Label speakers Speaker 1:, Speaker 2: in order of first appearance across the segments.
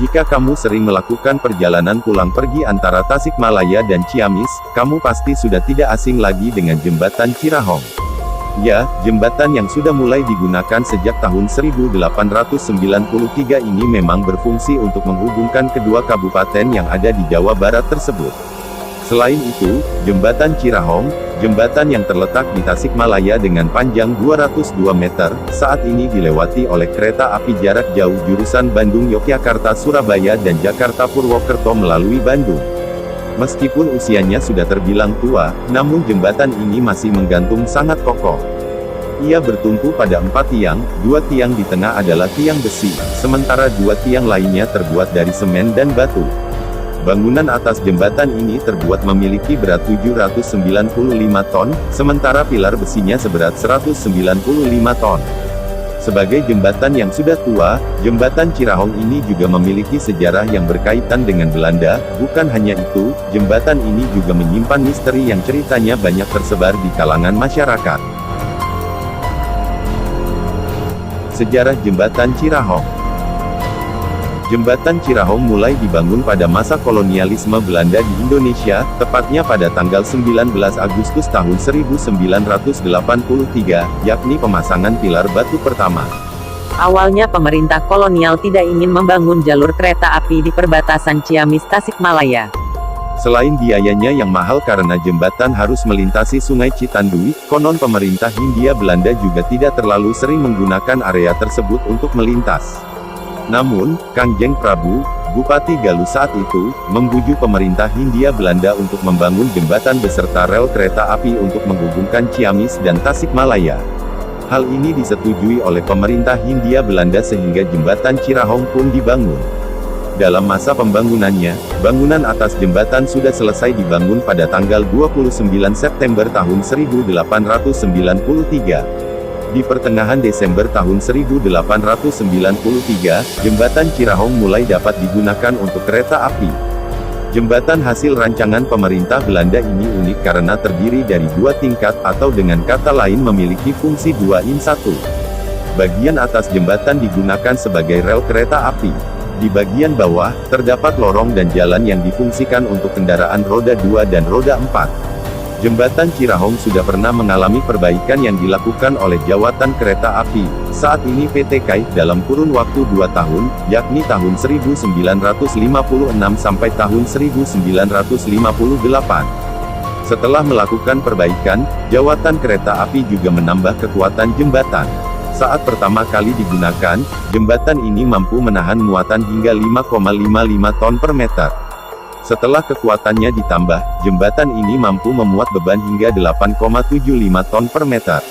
Speaker 1: Jika kamu sering melakukan perjalanan pulang pergi antara Tasikmalaya dan Ciamis, kamu pasti sudah tidak asing lagi dengan Jembatan Cirahong. Ya, jembatan yang sudah mulai digunakan sejak tahun 1893 ini memang berfungsi untuk menghubungkan kedua kabupaten yang ada di Jawa Barat tersebut. Selain itu, Jembatan Cirahong, jembatan yang terletak di Tasikmalaya dengan panjang 202 meter, saat ini dilewati oleh kereta api jarak jauh jurusan Bandung-Yogyakarta-Surabaya dan Jakarta-Purwokerto melalui Bandung. Meskipun usianya sudah terbilang tua, namun jembatan ini masih menggantung sangat kokoh. Ia bertumpu pada 4 tiang, 2 tiang di tengah adalah tiang besi, sementara 2 tiang lainnya terbuat dari semen dan batu. Bangunan atas jembatan ini terbuat memiliki berat 795 ton, sementara pilar besinya seberat 195 ton. Sebagai jembatan yang sudah tua, Jembatan Cirahong ini juga memiliki sejarah yang berkaitan dengan Belanda. Bukan hanya itu, jembatan ini juga menyimpan misteri yang ceritanya banyak tersebar di kalangan masyarakat. Sejarah Jembatan Cirahong. Jembatan Cirahong mulai dibangun pada masa kolonialisme Belanda di Indonesia, tepatnya pada tanggal 19 Agustus tahun 1983, yakni pemasangan pilar batu pertama.
Speaker 2: Awalnya pemerintah kolonial tidak ingin membangun jalur kereta api di perbatasan Ciamis Tasikmalaya.
Speaker 1: Selain biayanya yang mahal karena jembatan harus melintasi Sungai Citandui, konon pemerintah Hindia Belanda juga tidak terlalu sering menggunakan area tersebut untuk melintas. Namun, Kangjeng Prabu, Bupati Galuh saat itu, membujuk pemerintah Hindia Belanda untuk membangun jembatan beserta rel kereta api untuk menghubungkan Ciamis dan Tasikmalaya. Hal ini disetujui oleh pemerintah Hindia Belanda sehingga jembatan Cirahong pun dibangun. Dalam masa pembangunannya, bangunan atas jembatan sudah selesai dibangun pada tanggal 29 September tahun 1893. Di pertengahan Desember tahun 1893, Jembatan Cirahong mulai dapat digunakan untuk kereta api. Jembatan hasil rancangan pemerintah Belanda ini unik karena terdiri dari 2 tingkat atau dengan kata lain memiliki fungsi 2-in-1. Bagian atas jembatan digunakan sebagai rel kereta api. Di bagian bawah, terdapat lorong dan jalan yang difungsikan untuk kendaraan roda 2 dan roda 4. Jembatan Cirahong sudah pernah mengalami perbaikan yang dilakukan oleh Jawatan Kereta Api. Saat ini PT KAI, dalam kurun waktu 2 tahun, yakni tahun 1956 sampai tahun 1958. Setelah melakukan perbaikan, Jawatan Kereta Api juga menambah kekuatan jembatan. Saat pertama kali digunakan, jembatan ini mampu menahan muatan hingga 5,55 ton per meter. Setelah kekuatannya ditambah, jembatan ini mampu memuat beban hingga 8,75 ton per meter.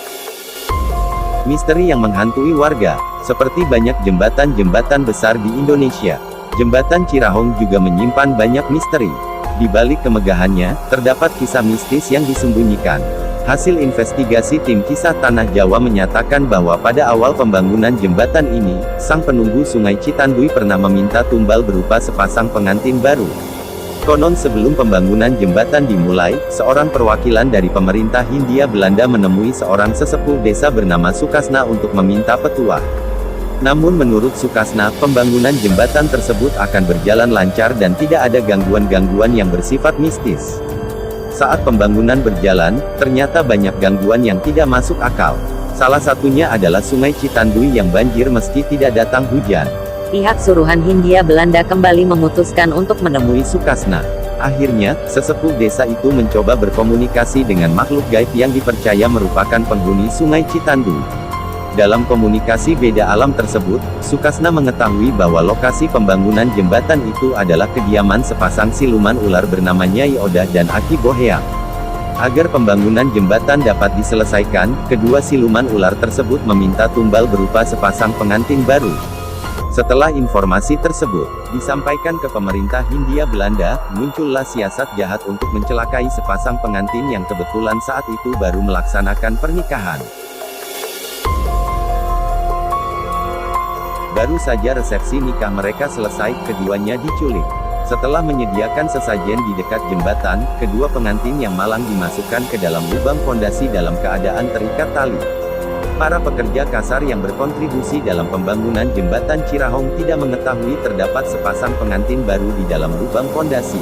Speaker 1: Misteri yang menghantui warga. Seperti banyak jembatan-jembatan besar di Indonesia, Jembatan Cirahong juga menyimpan banyak misteri. Di balik kemegahannya, terdapat kisah mistis yang disembunyikan. Hasil investigasi tim Kisah Tanah Jawa menyatakan bahwa pada awal pembangunan jembatan ini, sang penunggu Sungai Citandui pernah meminta tumbal berupa sepasang pengantin baru. Konon sebelum pembangunan jembatan dimulai, seorang perwakilan dari pemerintah Hindia Belanda menemui seorang sesepuh desa bernama Sukasna untuk meminta petuah. Namun menurut Sukasna, pembangunan jembatan tersebut akan berjalan lancar dan tidak ada gangguan-gangguan yang bersifat mistis. Saat pembangunan berjalan, ternyata banyak gangguan yang tidak masuk akal. Salah satunya adalah Sungai Citandui yang banjir meski tidak datang hujan.
Speaker 2: Pihak suruhan Hindia Belanda kembali memutuskan untuk menemui
Speaker 1: Sukasna. Akhirnya, sesepuh desa itu mencoba berkomunikasi dengan makhluk gaib yang dipercaya merupakan penghuni Sungai Citandui. Dalam komunikasi beda alam tersebut, Sukasna mengetahui bahwa lokasi pembangunan jembatan itu adalah kediaman sepasang siluman ular bernama Nyai Odah dan Aki Boheang. Agar pembangunan jembatan dapat diselesaikan, kedua siluman ular tersebut meminta tumbal berupa sepasang pengantin baru. Setelah informasi tersebut disampaikan ke pemerintah Hindia Belanda, muncullah siasat jahat untuk mencelakai sepasang pengantin yang kebetulan saat itu baru melaksanakan pernikahan. Baru saja resepsi nikah mereka selesai, keduanya diculik. Setelah menyediakan sesajen di dekat jembatan, kedua pengantin yang malang dimasukkan ke dalam lubang pondasi dalam keadaan terikat tali. Para pekerja kasar yang berkontribusi dalam pembangunan jembatan Cirahong tidak mengetahui terdapat sepasang pengantin baru di dalam lubang pondasi.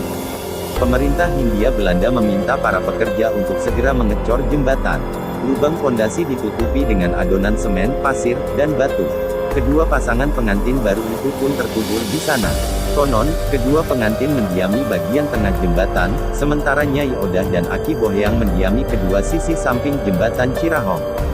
Speaker 1: Pemerintah Hindia Belanda meminta para pekerja untuk segera mengecor jembatan. Lubang pondasi ditutupi dengan adonan semen, pasir, dan batu. Kedua pasangan pengantin baru itu pun terkubur di sana. Konon, kedua pengantin mendiami bagian tengah jembatan, sementara Nyai Odah dan Aki Bohyang mendiami kedua sisi samping jembatan Cirahong.